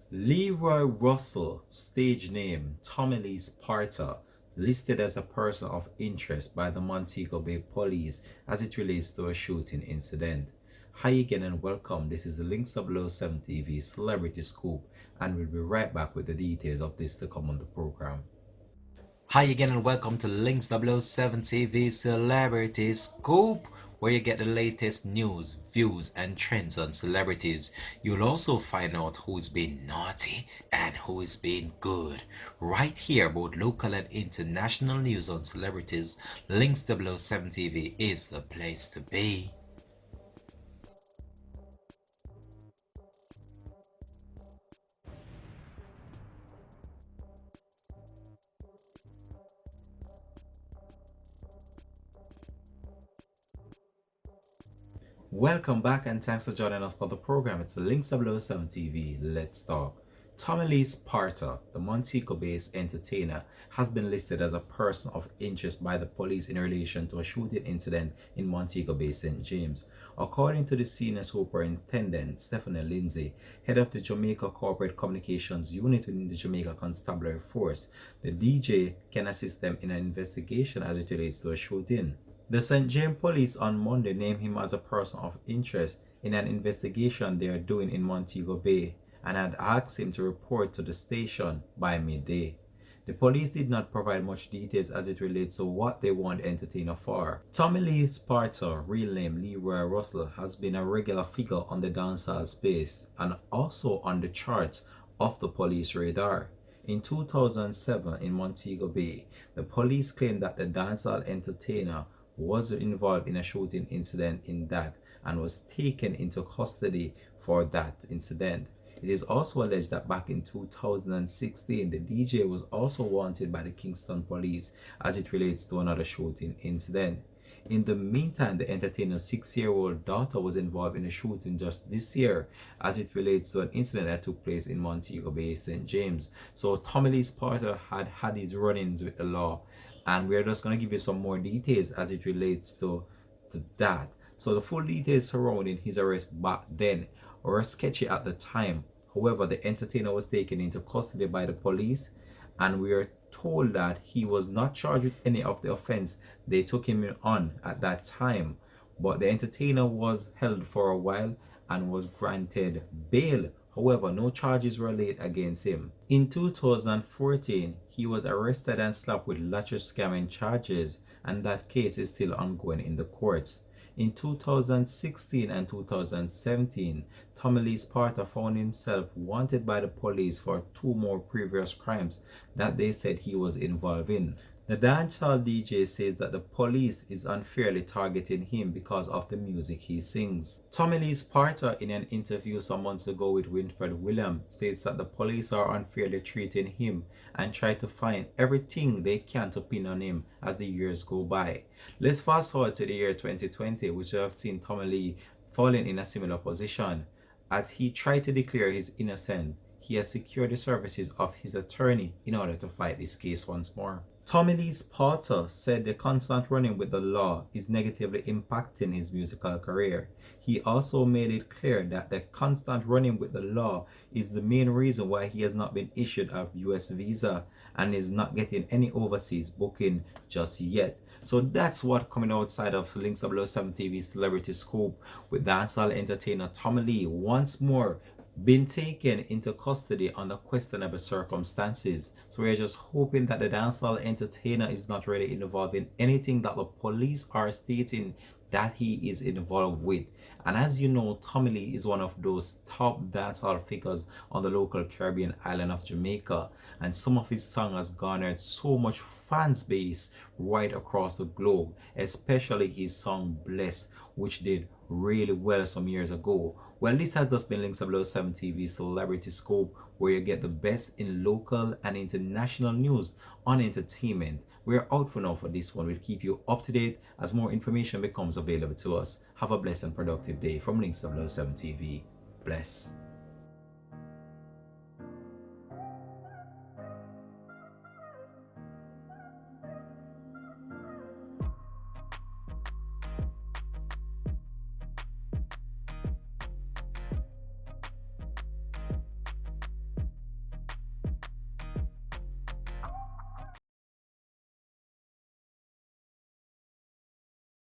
Leroy Russell, stage name Tommy Lee Sparta, listed as a person of interest by the Montego Bay Police as it relates to a shooting incident. Hi again and welcome. This is the Links 007 TV Celebrity Scoop, and we'll be right back with the details of this to come on the program. Hi again and welcome to Links 007 TV Celebrity Scoop, where you get the latest news, views, and trends on celebrities. You'll also find out who's been naughty and who is being good. Right here, both local and international news on celebrities, Links 007 TV is the place to be. Welcome back and thanks for joining us for the program. It's the Links 007 TV. Let's talk. Tommy Lee Sparta, the Montego-based entertainer, has been listed as a person of interest by the police in relation to a shooting incident in Montego Bay, St. James. According to the senior superintendent, Stephanie Lindsay, head of the Jamaica Corporate Communications Unit within the Jamaica Constabulary Force, the DJ can assist them in an investigation as it relates to a shooting. The St. James Police on Monday named him as a person of interest in an investigation they are doing in Montego Bay and had asked him to report to the station by midday. The police did not provide much details as it relates to what they want the entertainer for. Tommy Lee Sparta, real name Leroy Russell, has been a regular figure on the dancehall space and also on the charts of the police radar. In 2007 in Montego Bay, the police claimed that the dancehall entertainer was involved in a shooting incident in that and was taken into custody for that incident. It is also alleged that back in 2016, the DJ was also wanted by the Kingston police as it relates to another shooting incident. In the meantime, the entertainer's 6-year-old daughter was involved in a shooting just this year as it relates to an incident that took place in Montego Bay, St. James. So Tommy Lee Sparta had his run-ins with the law, and we're just going to give you some more details as it relates to that. So the full details surrounding his arrest back then were sketchy at the time. However, the entertainer was taken into custody by the police, and we are told that he was not charged with any of the offense they took him on at that time. But the entertainer was held for a while and was granted bail. However, no charges were laid against him. In 2014, he was arrested and slapped with latches scamming charges, and that case is still ongoing in the courts. In 2016 and 2017, Tommy Lee Sparta found himself wanted by the police for 2 more previous crimes that they said he was involved in. The dancehall DJ says that the police is unfairly targeting him because of the music he sings. Tommy Lee Sparta, in an interview some months ago with Winfred Williams, states that the police are unfairly treating him and try to find everything they can to pin on him as the years go by. Let's fast forward to the year 2020, which I have seen Tommy Lee falling in a similar position. As he tried to declare his innocence, he has secured the services of his attorney in order to fight this case once more. Tommy Lee Sparta said the constant running with the law is negatively impacting his musical career. He also made it clear that the constant running with the law is the main reason why he has not been issued a US visa and is not getting any overseas booking just yet. So that's what coming outside of Links 007 TV Celebrity Scoop with dancehall entertainer Tommy Lee once more been taken into custody under questionable circumstances. So we're just hoping that the dancehall entertainer is not really involved in anything that the police are stating that he is involved with. And as you know, Tommy Lee is one of those top dancehall figures on the local Caribbean island of Jamaica, and some of his songs has garnered so much fans base right across the globe, especially his song Bless, which did really well some years ago. Well, this has just been Links 007 TV Celebrity Scope, where you get the best in local and international news on entertainment. We're out for now for this one. We'll keep you up to date as more information becomes available to us. Have a blessed and productive day from Links 007 TV. Bless.